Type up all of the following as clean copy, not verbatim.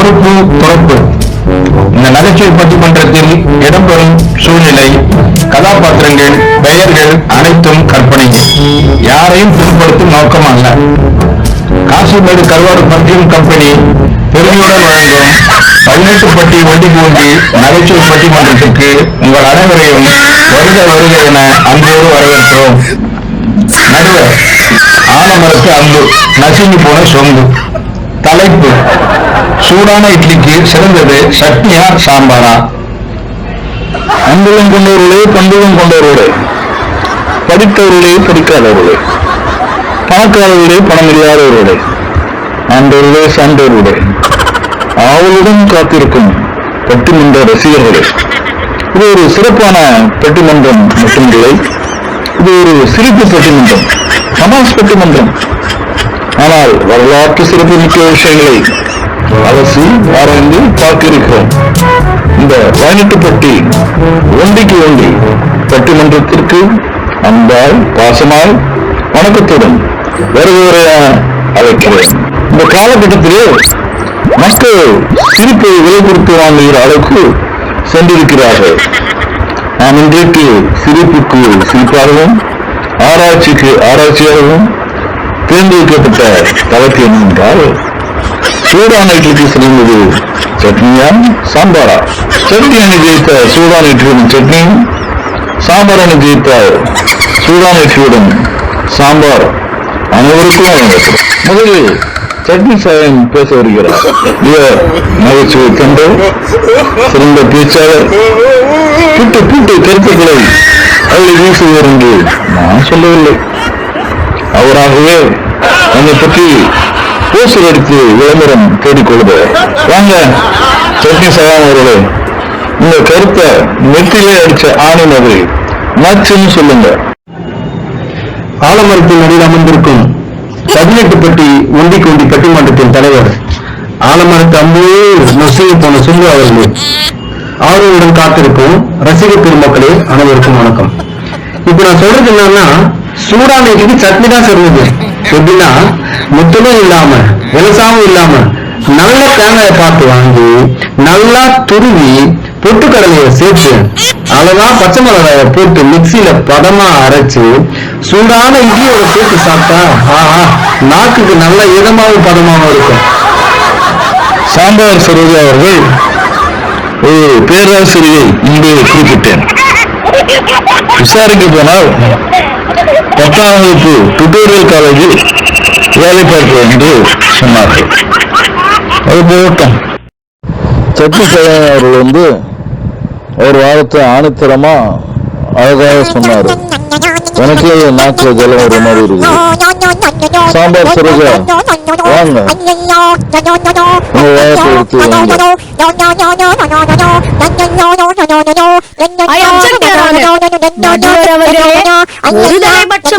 பொறுப்பு துறப்பு. இந்த நகைச்சுவை பட்டிமன்றத்தில் இடம்பெறும் சூழ்நிலை, கதாபாத்திரங்கள், பெயர்கள் அனைத்தும் கற்பனை, யாரையும் புண்படுத்தும் நோக்கம் அல்ல. காசிமேடு கருவாடு பட்டியம் கம்பெனி பெருமையுடன் வழங்கும் 18 பட்டி வண்டி பூண்டி நகைச்சுவை பட்டிமன்றத்திற்கு உங்கள் அனைவரையும் வருக வருக என அன்போடு வரவேற்கிறோம். நடுவர் ஆலமரத்து அம்பு நசுங்கி போன சொம்பு. தலைப்பு: சூடான இட்லிக்கு சிறந்தது சட்னியா சாம்பாரா? அன்பும் கொண்டவர்களே, பண்பும் கொண்டவர்களே, படித்தவர்களே, படிக்காதவர்களே, பணக்காரர்களே, பணம் இல்லாதவர்களே, ஆண்டவர்களே, சான்றோர்களே, ஆவலுடன் காத்திருக்கும் பட்டிமன்ற ரசிகர்களே, இது ஒரு சிறப்பான பட்டிமன்றம் மட்டுமில்லை, இது ஒரு சிரிப்பு பட்டிமன்றம், சமாஸ் பட்டிமன்றம். ஆனால் வரலாற்று சிறப்பு மிக்க விஷயங்களை அலசி ஆராய்ந்து பார்க்க இருக்கிறோம். இந்த 18 பட்டி ஒண்டிக்கு ஒண்டி பட்டிமன்றத்திற்கு அன்பாய், பாசமாய், வணக்கத்துடன் வருவரைய அழைக்கிறேன். இந்த காலகட்டத்திலே மக்கள் சிரிப்பை விலை கொடுத்து வாங்குகிற அளவுக்கு சென்றிருக்கிறார்கள். நாம் இன்றைக்கு சிரிப்புக்கு சிரிப்பாகவும், ஆராய்ச்சிக்கு ஆராய்ச்சியாகவும் தேர்ந்தெடுக்கப்பட்ட தளர்ச்சி என்னவென்றால், சூடான இட்லிக்கு சிறந்தது சட்னியா சாம்பாரா? சட்னி அணி ஜெயித்த சூடான இட்லியுடன் சட்னியும், சாம்பார் அணி ஜெயித்த சூடான இட்லியுடன் சாம்பார் அனைவருக்கும் வழங்கப்படும். முதலில் சட்னி சாயம் பேச வருகிறார். இவர் நகைச்சுவை கண்டு சிறந்த பேச்சாளர், கூட்டு கூட்டு கருத்துக்களை அள்ளி வீசுவார் என்று நான் சொல்லவில்லை. அவராகவே என்னை பற்றி போஸ்டர் எடுத்து விளம்பரம் தேடிக்கொள்வார். வாங்க சட்னி சாயம் அவர்களே, இந்த கருத்தை நெற்றிலே அடிச்ச ஆணி மாதிரி நச்சுன்னு சொல்லுங்க. ஆலமரத்தின் அடியில் அமர்ந்திருக்கும் 18 பட்டி ஒண்டிக்கு ஒண்டி பட்டிமன்றத்தின் தலைவர் ஆலமரத்து அம்பு நசுங்கி போன சுங்கு அவர்களே, ஆர்வமுடன் காத்திருக்கும் ரசிக பெருமக்களே, அனைவருக்கும் வணக்கம். இப்ப நான் சொல்றது என்னன்னா, சூடான இட்லிக்கு சட்னி தான் சிறந்தது. எப்படின்னா, முத்தமும் இல்லாம விலசாமும் இல்லாம நல்ல தேங்காயை பார்த்து வாங்கி நல்லா துருவி பொட்டுக்கடலையை சேர்த்து அளவா பச்சை மிளகாய போட்டு மிக்சியில பதமா அரைச்சு சூடான இட்லியோட சேர்த்து சாப்பிட்டா ஆஹா, நாக்குக்கு நல்ல இதமாவும் பதமாவும் இருக்கும். சாம்பார் சரோஜா அவர்கள் ஒரு பேராசிரியை இங்கே குறிப்பிட்டேன். விசாரிக்க போனால் 10ஆம் வகுப்பு டுட்டோரியல் காலேஜில் வேலை பார்க்கிறேன் என்று சொன்னார்கள். அது போகட்டும். சட்னி சாயம் அவர்கள் ஒரு வாரத்தை ஆணித்தரமா அழகாக சொன்னாரு. எனக்கே நாக்குல ஜலம் ஒரு மாதிரி இருக்கு. சாம்பார் சரோஜா வாங்க, உங்க வாரத்தை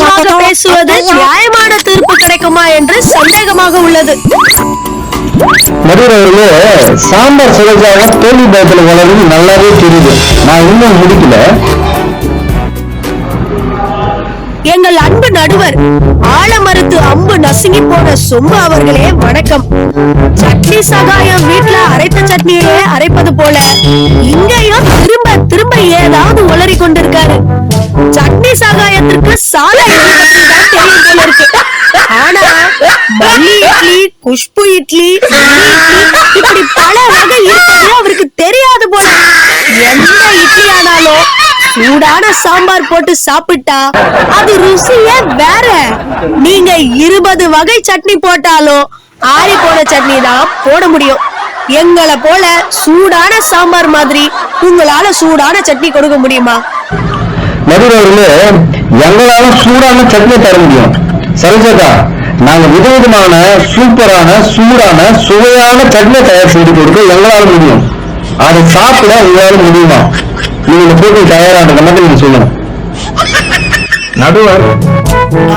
எடுத்து பேசுவது நியாயமான தீர்ப்பு கிடைக்குமா என்று சந்தேகமாக உள்ளது. நடுவர்களே, சாம்பார் சரோஜாவை தோல்வி பயத்துல வளர்ந்து நல்லாவே தெரியுது. நான் இன்னும் முடிக்கல. எங்கள் அன்பு நடுவர் ஆலமரத்து அம்பு நசுங்கி போன சொம்பு அவர்களே, வணக்கம். சட்னி சகாயம் வீட்டுல அரைத்த சட்னியே அரைப்பது போல இங்கேயும் திரும்ப திரும்ப ஏதாவது உளறி கொண்டிருக்காரு. சட்னி சகாயத்திற்கு சாலை தெரியும் போல இருக்கு. ஆனா மல்லி இட்லி, குஷ்பு இட்லி, இப்படி பல வகை இருப்பது அவருக்கு தெரியாது போல. எந்த இட்லி ஆனாலும் சூடான சாம்பார் போட்டு சாப்பிட்டா அது ருசியே வேற. நீங்க 20 வகை சட்னி போட்டாலும் ஆறி போன சட்னி தான் போட முடியும். எங்களை போல சூடான சாம்பார் மாதிரி உங்களால சூடான சட்னி கொடுக்க முடியுமா? நடுவர்களே, எங்களால சூடான சட்னி தர முடியும். சரோஜா, நாங்க விதவிதமான சூப்பரான சூடான சுவையான சட்னி தயார் செய்து கொடுக்க எங்களால முடியும். அதை சாப்பிட உங்களால முடியுமா? நீங்க போட்டு தயாரான மட்டும் நீங்க சொல்லணும். நடுவர்,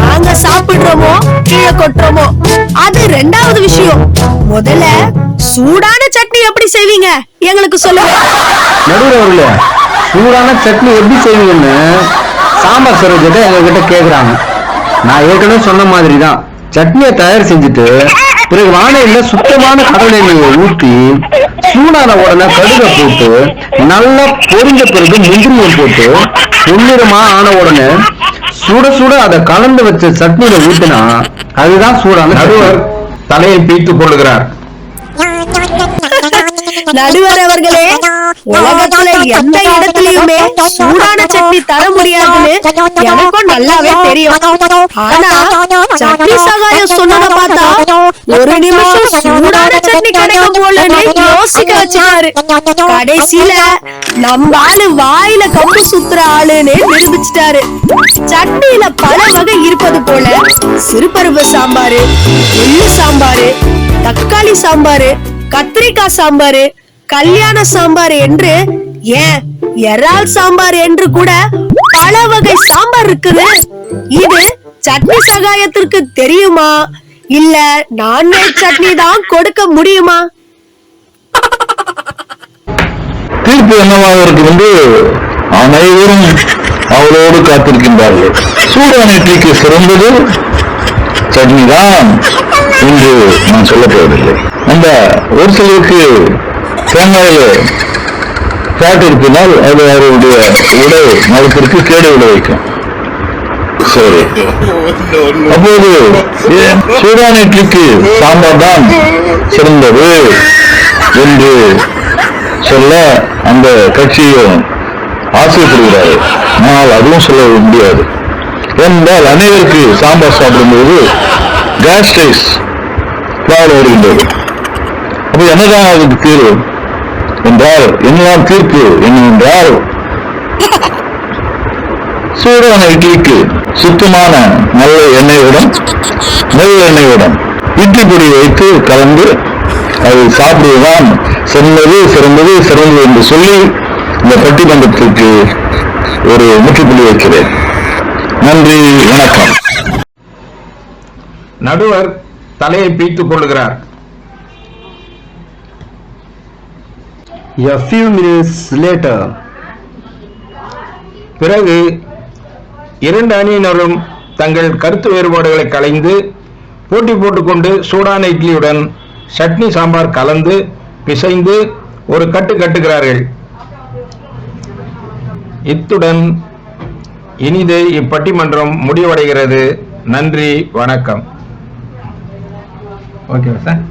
நாங்க சாப்பிடுறோமோ கீழே கொட்டுறோமோ அது 2வது விஷயம். முதல்ல சூடான சட்னி எப்படி செய்வீங்க எங்களுக்கு சொல்லுங்க. நடுவர் அவர்களே, சூடான சட்னி எப்படி செய்வீங்கன்னு சாம்பார் சரோஜா எங்க கிட்ட கேக்குறாங்க. நான் ஏற்கனவே சொன்ன மாதிரி தான் சட்னியை தயார் செஞ்சுட்டு பிறகு வாழையில சுத்தமான கடலை எண்ணெயை ஊற்றி சூடான உடனே கடுகை போட்டு நல்லா பொரிஞ்ச பிறகு முந்திரியை போட்டு பொன்னிறமா ஆன உடனே சுட சுட அதை கலந்து வச்ச சட்னியில ஊத்தினா அதுதான் சூடான. நடுவர் தலையை பீத்துக் கொள்ளுகிறார். நடுவர் அவர்களே, உலகத்துல எந்த இடத்துலயுமே சூடான சட்னி தர முடியாதுன்னு எனக்கும் நல்லாவே தெரியும். ஆனா சட்னி சகாயம் சொன்னதை பார்த்தா ஒரு நிமிஷம் சூடான சட்னி கிடைக்கும் போலன்னு யோசிக்க வச்சுட்டாரு. கடைசியில நம்ம ஆளு வாயில கம்பு சுத்துற ஆளுன்னு நிரூபிச்சிட்டாரு. சட்னியில பல வகை இருப்பது போல சிறுபருப்பு சாம்பாரு, எள்ளு சாம்பாரு, தக்காளி சாம்பாரு, கத்திரிக்காய் சாம்பாரு, கல்யாண சாம்பார் என்று ஏன் எறால் சாம்பார் என்று கூட பல வகை சாம்பார் இருக்குது. இது சட்னி சகாயத்திற்கு தெரியுமா இல்ல நான்வெஜ் சட்னி தான் கொடுக்க முடியுமா? தீர்ப்பு என்னவாக இருக்கு அனைவரும் அவளோடு காத்திருக்கின்றார்கள். சூடான இட்லிக்கு சிறந்தது சட்னி தான் என்று நான் சொல்ல போவதில்லை. அந்த ஒரு சிலருக்கு தேங்காயில ஃபேட் இருப்பினால் அது அவருடைய உடல் நலத்திற்கு கேடு விளைவிக்கும். சரி, அப்போது சூடான இட்லிக்கு சாம்பார் தான் சிறந்தது என்று சொல்ல அந்த கட்சியும் ஆசைப்படுகிறார்கள். ஆனால் அதுவும் சொல்ல முடியாது. ஏனென்றால் அனைவருக்கு சாம்பார் சாப்பிடும்போது கேஸ்ட்ரைஸ் வருகின்றது. அப்ப என்னதான் அதுக்கு தீர்வு என்றால், என்னதான் தீர்ப்பு என்னவென்றால், சூடான இட்லிக்கு சுத்தமான நல்ல எண்ணெயுடன் நெல் எண்ணெயுடன் இட்லி பொடி வைத்து கலந்து அதை சாப்பிடுவதுதான் சிறந்தது சிறந்தது சிறந்தது என்று சொல்லி இந்த பட்டிமன்றத்திற்கு ஒரு முற்றுப்புள்ளி வைக்கிறேன். நன்றி, வணக்கம். நடுவர் தலையை பீத்துக் கொள்ளுகிறார். A few minutes later. பிறகு இரண்டு அணியினரும் தங்கள் கருத்து வேறுபாடுகளை களைந்து போட்டி போட்டுக்கொண்டு சூடான இட்லியுடன் சட்னி சாம்பார் கலந்து பிசைந்து ஒரு கட்டு கட்டுகிறார்கள். இத்துடன் இனிதே இப்பட்டிமன்றம் முடிவடைகிறது. நன்றி, வணக்கம். Okay sir.